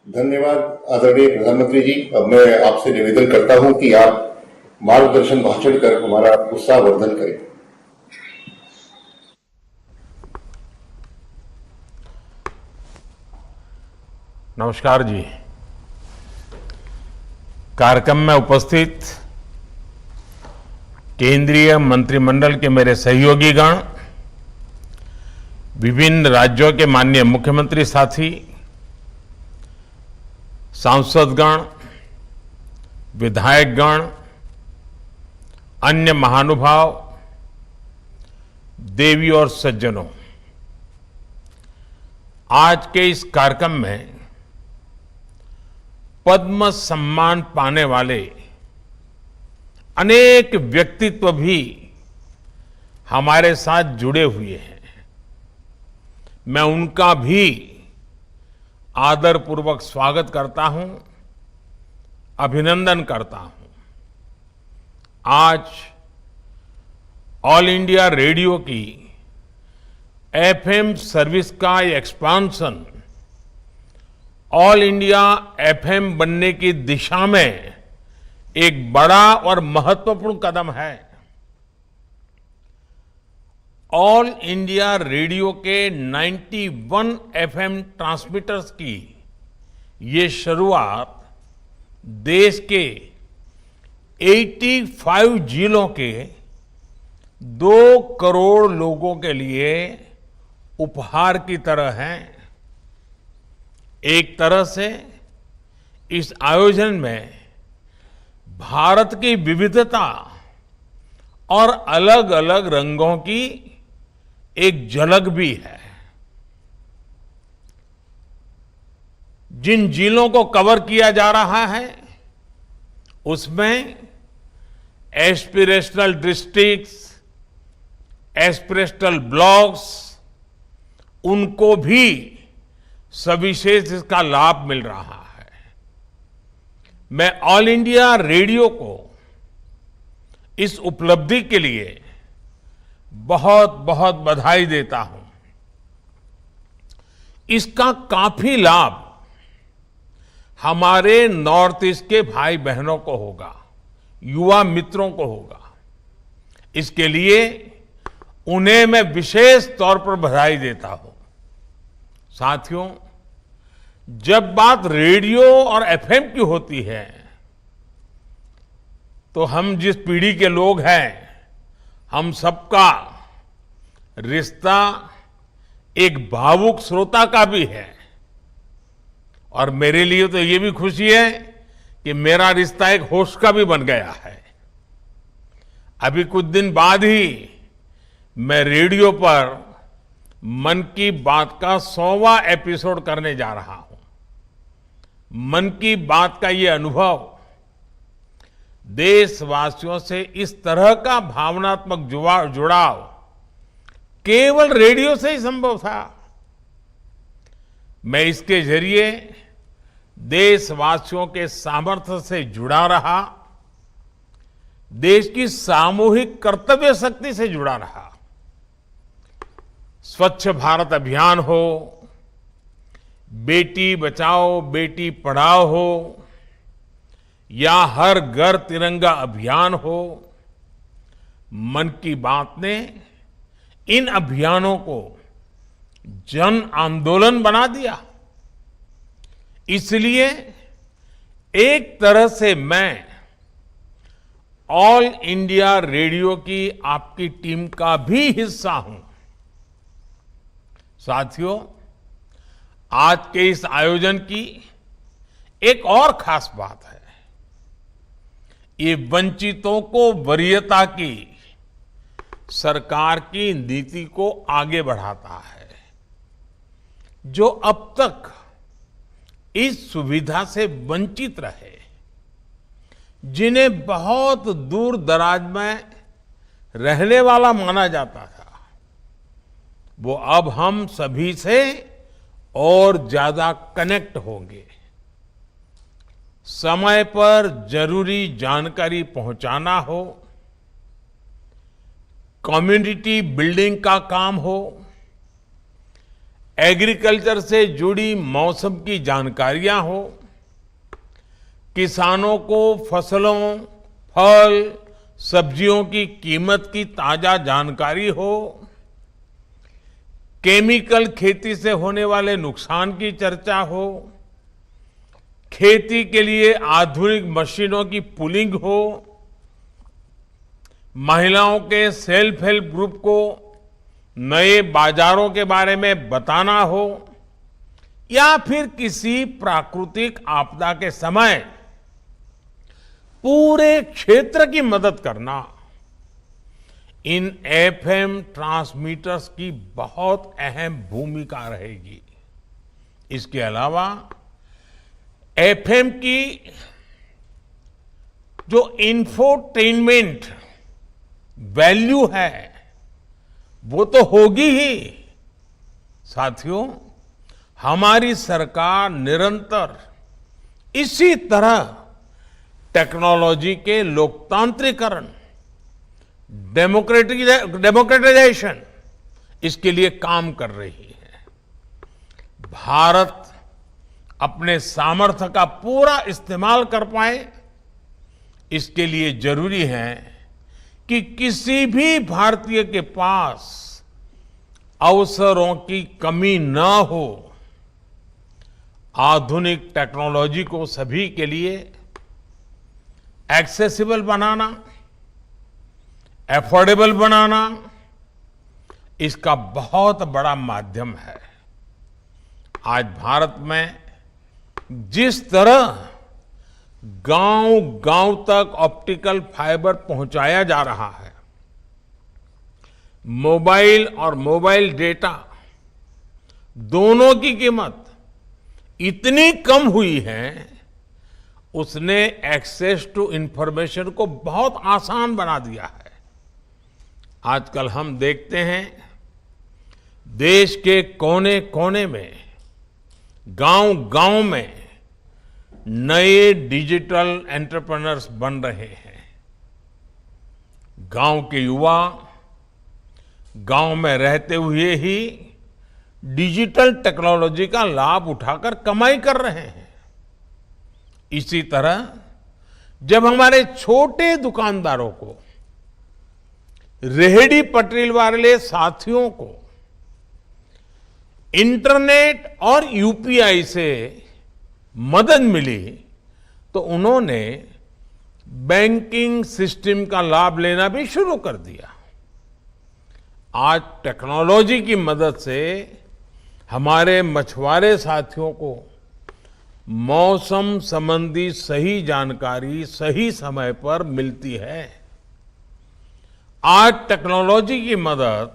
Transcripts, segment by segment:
धन्यवाद आदरणीय प्रधानमंत्री जी। अब मैं आपसे निवेदन करता हूं कि आप मार्गदर्शन भाषण कर हमारा उत्साहवर्धन करें। नमस्कार जी। कार्यक्रम में उपस्थित केंद्रीय मंत्रिमंडल के मेरे सहयोगीगण, विभिन्न राज्यों के माननीय मुख्यमंत्री साथी, सांसदगण, विधायकगण, अन्य महानुभाव, देवी और सज्जनों, आज के इस कार्यक्रम में पद्म सम्मान पाने वाले अनेक व्यक्तित्व भी हमारे साथ जुड़े हुए हैं। मैं उनका भी आदरपूर्वक स्वागत करता हूं, अभिनंदन करता हूं। आज ऑल इंडिया रेडियो की एफएम सर्विस का एक्सपांशन ऑल इंडिया एफएम बनने की दिशा में एक बड़ा और महत्वपूर्ण कदम है। ऑल इंडिया रेडियो के 91 एफएम ट्रांसमीटर्स की ये शुरुआत देश के 85 जिलों के 2 करोड़ लोगों के लिए उपहार की तरह है। एक तरह से इस आयोजन में भारत की विविधता और अलग अलग रंगों की एक झलक भी है। जिन जिलों को कवर किया जा रहा है उसमें एस्पिरेशनल डिस्ट्रिक्ट्स, एस्पिरेशनल ब्लॉक्स, उनको भी सविशेष इसका लाभ मिल रहा है। मैं ऑल इंडिया रेडियो को इस उपलब्धि के लिए बहुत बहुत बधाई देता हूं। इसका काफी लाभ हमारे नॉर्थ ईस्ट के भाई बहनों को होगा, युवा मित्रों को होगा। इसके लिए उन्हें मैं विशेष तौर पर बधाई देता हूं। साथियों, जब बात रेडियो और एफएम की होती है तो हम जिस पीढ़ी के लोग हैं, हम सबका रिश्ता एक भावुक श्रोता का भी है। और मेरे लिए तो ये भी खुशी है कि मेरा रिश्ता एक होस्ट का भी बन गया है। अभी कुछ दिन बाद ही मैं रेडियो पर मन की बात का 100वां एपिसोड करने जा रहा हूं। मन की बात का ये अनुभव देशवासियों से इस तरह का भावनात्मक जुड़ाव केवल रेडियो से ही संभव था। मैं इसके जरिए देशवासियों के सामर्थ्य से जुड़ा रहा, देश की सामूहिक कर्तव्य शक्ति से जुड़ा रहा। स्वच्छ भारत अभियान हो, बेटी बचाओ बेटी पढ़ाओ हो, या हर घर तिरंगा अभियान हो, मन की बात ने इन अभियानों को जन आंदोलन बना दिया। इसलिए एक तरह से मैं ऑल इंडिया रेडियो की आपकी टीम का भी हिस्सा हूं। साथियों, आज के इस आयोजन की एक और खास बात है। ये वंचितों को वरीयता की सरकार की नीति को आगे बढ़ाता है, जो अब तक इस सुविधा से वंचित रहे, जिन्हें बहुत दूर दराज में रहने वाला माना जाता था, वो अब हम सभी से और ज्यादा कनेक्ट होंगे। समय पर जरूरी जानकारी पहुंचाना हो, कम्युनिटी बिल्डिंग का काम हो, एग्रीकल्चर से जुड़ी मौसम की जानकारियां हो, किसानों को फसलों, फल, सब्जियों की कीमत की ताजा जानकारी हो, केमिकल खेती से होने वाले नुकसान की चर्चा हो, खेती के लिए आधुनिक मशीनों की पुलिंग हो, महिलाओं के सेल्फ हेल्प ग्रुप को नए बाजारों के बारे में बताना हो, या फिर किसी प्राकृतिक आपदा के समय पूरे क्षेत्र की मदद करना, इन एफएम ट्रांसमीटर्स की बहुत अहम भूमिका रहेगी। इसके अलावा एफएम की जो इंफोटेनमेंट वैल्यू है वो तो होगी ही। साथियों, हमारी सरकार निरंतर इसी तरह टेक्नोलॉजी के लोकतांत्रिकरण, डेमोक्रेटाइजेशन, इसके लिए काम कर रही है। भारत अपने सामर्थ्य का पूरा इस्तेमाल कर पाए, इसके लिए जरूरी है कि किसी भी भारतीय के पास अवसरों की कमी न हो। आधुनिक टेक्नोलॉजी को सभी के लिए एक्सेसिबल बनाना, एफोर्डेबल बनाना, इसका बहुत बड़ा माध्यम है। आज भारत में जिस तरह गांव-गांव तक ऑप्टिकल फाइबर पहुंचाया जा रहा है, मोबाइल और मोबाइल डेटा दोनों की कीमत इतनी कम हुई है, उसने एक्सेस टू इंफॉर्मेशन को बहुत आसान बना दिया है। आजकल हम देखते हैं देश के कोने कोने में, गांव-गांव में नए डिजिटल एंटरप्रेन्योर्स बन रहे हैं। गांव के युवा गांव में रहते हुए ही डिजिटल टेक्नोलॉजी का लाभ उठाकर कमाई कर रहे हैं। इसी तरह जब हमारे छोटे दुकानदारों को, रेहड़ी पटरी वाले साथियों को इंटरनेट और यूपीआई से मदद मिली, तो उन्होंने बैंकिंग सिस्टम का लाभ लेना भी शुरू कर दिया। आज टेक्नोलॉजी की मदद से हमारे मछुआरे साथियों को मौसम संबंधी सही जानकारी सही समय पर मिलती है। आज टेक्नोलॉजी की मदद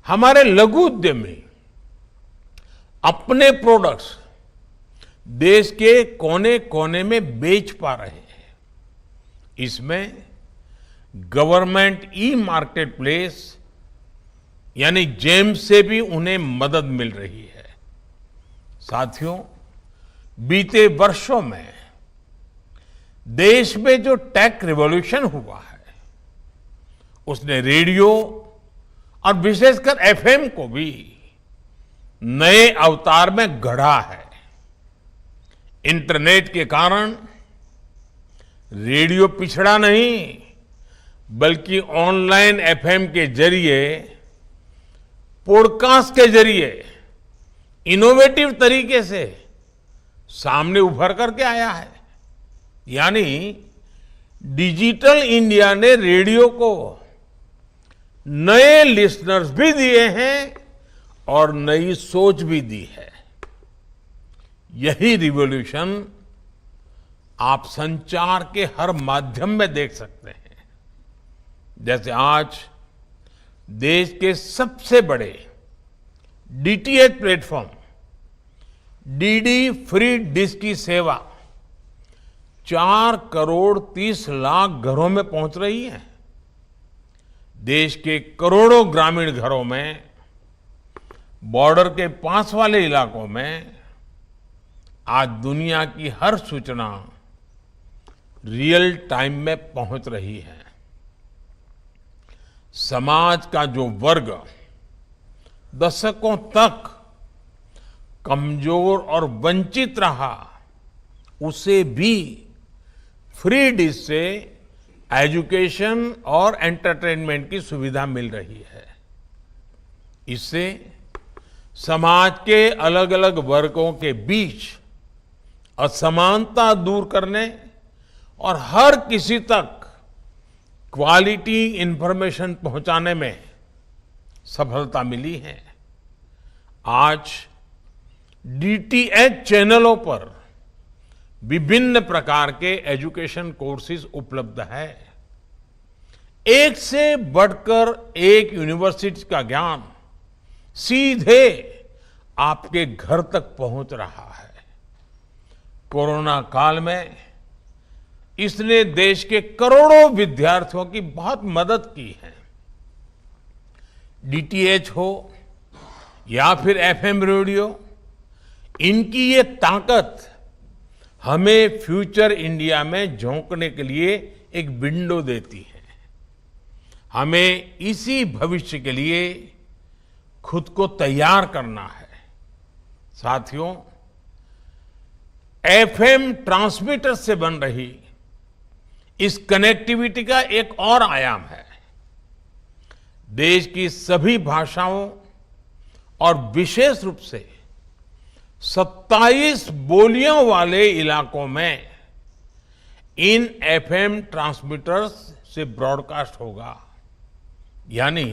हमारे लघु उद्यमी अपने प्रोडक्ट्स देश के कोने कोने में बेच पा रहे हैं। इसमें गवर्नमेंट ई मार्केट प्लेस यानी जेम से भी उन्हें मदद मिल रही है। साथियों, बीते वर्षों में देश में जो टेक रिवॉल्यूशन हुआ है, उसने रेडियो और विशेषकर एफएम को भी नए अवतार में गढ़ा है। इंटरनेट के कारण रेडियो पिछड़ा नहीं, बल्कि ऑनलाइन एफएम के जरिए, पॉडकास्ट के जरिए इनोवेटिव तरीके से सामने उभर करके आया है। यानी डिजिटल इंडिया ने रेडियो को नए लिसनर्स भी दिए हैं और नई सोच भी दी है। यही रिवॉल्यूशन आप संचार के हर माध्यम में देख सकते हैं। जैसे आज देश के सबसे बड़े DTH platform DD free dish की सेवा 4 करोड़ 30 लाख घरों में पहुंच रही है। देश के करोड़ों ग्रामीण घरों में, बॉर्डर के पास वाले इलाकों में आज दुनिया की हर सूचना रियल टाइम में पहुंच रही है। समाज का जो वर्ग दशकों तक कमजोर और वंचित रहा, उसे भी फ्री डिश से एजुकेशन और एंटरटेनमेंट की सुविधा मिल रही है। इससे समाज के अलग अलग वर्गों के बीच असमानता दूर करने और हर किसी तक क्वालिटी इंफॉर्मेशन पहुंचाने में सफलता मिली है। आज डीटीएच चैनलों पर विभिन्न प्रकार के एजुकेशन कोर्सेज उपलब्ध है। एक से बढ़कर एक यूनिवर्सिटी का ज्ञान सीधे आपके घर तक पहुंच रहा है। कोरोना काल में इसने देश के करोड़ों विद्यार्थियों की बहुत मदद की है। डीटीएच हो या फिर एफएम रेडियो, इनकी ये ताकत हमें फ्यूचर इंडिया में झोंकने के लिए एक विंडो देती है। हमें इसी भविष्य के लिए खुद को तैयार करना है। साथियों, एफएम ट्रांसमीटर से बन रही इस कनेक्टिविटी का एक और आयाम है। देश की सभी भाषाओं और विशेष रूप से 27 बोलियों वाले इलाकों में इन एफएम ट्रांसमीटर्स से ब्रॉडकास्ट होगा। यानी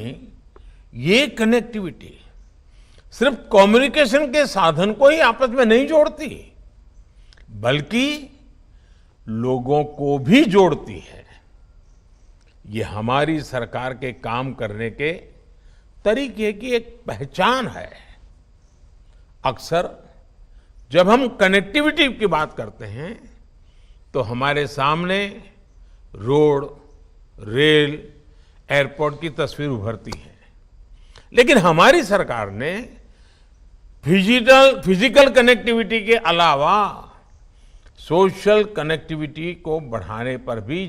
ये कनेक्टिविटी सिर्फ कम्युनिकेशन के साधन को ही आपस में नहीं जोड़ती, बल्कि लोगों को भी जोड़ती है। ये हमारी सरकार के काम करने के तरीके की एक पहचान है। अक्सर जब हम कनेक्टिविटी की बात करते हैं तो हमारे सामने रोड, रेल, एयरपोर्ट की तस्वीर उभरती है। लेकिन हमारी सरकार ने फिजिकल कनेक्टिविटी के अलावा सोशल कनेक्टिविटी को बढ़ाने पर भी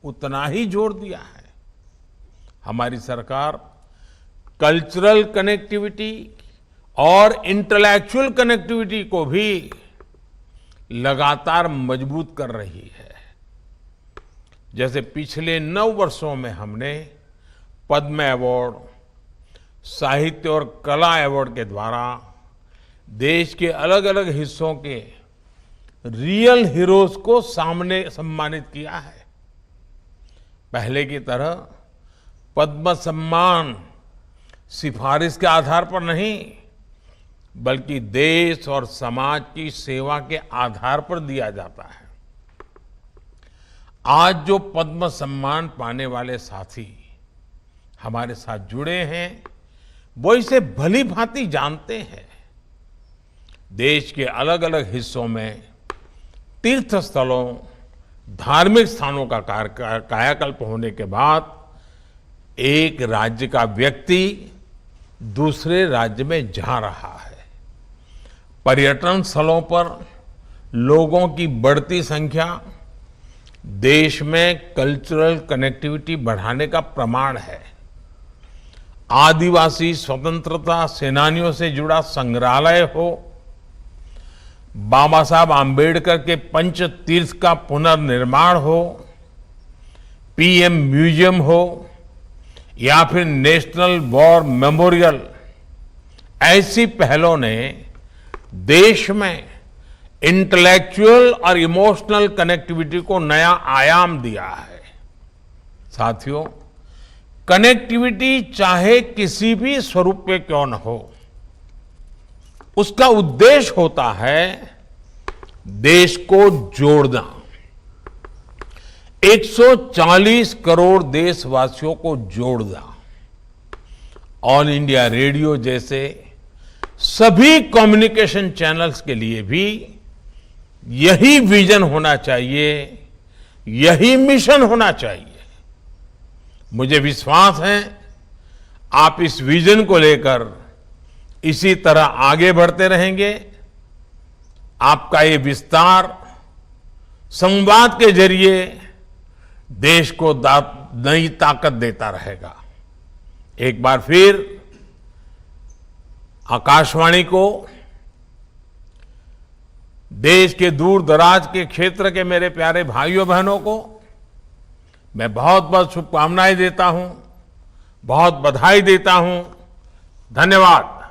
उतना ही जोर दिया है। हमारी सरकार कल्चरल कनेक्टिविटी और इंटेलेक्चुअल कनेक्टिविटी को भी लगातार मजबूत कर रही है। जैसे पिछले 9 वर्षों में हमने पद्म अवार्ड, साहित्य और कला अवार्ड के द्वारा देश के अलग अलग हिस्सों के रियल हीरोज को सामने सम्मानित किया है। पहले की तरह पद्म सम्मान सिफारिश के आधार पर नहीं, बल्कि देश और समाज की सेवा के आधार पर दिया जाता है। आज जो पद्म सम्मान पाने वाले साथी हमारे साथ जुड़े हैं, वो इसे भली भांति जानते हैं। देश के अलग अलग हिस्सों में तीर्थ स्थलों, धार्मिक स्थानों का कायाकल्प होने के बाद एक राज्य का व्यक्ति दूसरे राज्य में जा रहा है। पर्यटन स्थलों पर लोगों की बढ़ती संख्या देश में कल्चरल कनेक्टिविटी बढ़ाने का प्रमाण है। आदिवासी स्वतंत्रता सेनानियों से जुड़ा संग्रहालय हो, बाबा साहब आम्बेडकर के पंच तीर्थ का पुनर्निर्माण हो, पीएम म्यूजियम हो या फिर नेशनल वॉर मेमोरियल, ऐसी पहलों ने देश में इंटेलेक्चुअल और इमोशनल कनेक्टिविटी को नया आयाम दिया है। साथियों, कनेक्टिविटी चाहे किसी भी स्वरूप में क्यों न हो, उसका उद्देश्य होता है देश को जोड़ना। 140 करोड़ देशवासियों को जोड़ना। ऑल इंडिया रेडियो जैसे सभी कम्युनिकेशन चैनल्स के लिए भी यही विजन होना चाहिए, यही मिशन होना चाहिए। मुझे विश्वास है आप इस विजन को लेकर इसी तरह आगे बढ़ते रहेंगे। आपका ये विस्तार संवाद के जरिए देश को नई ताकत देता रहेगा। एक बार फिर आकाशवाणी को देश के दूर दराज के क्षेत्र के मेरे प्यारे भाइयों बहनों को मैं बहुत बहुत शुभकामनाएं देता हूं, बहुत बधाई देता हूं। धन्यवाद।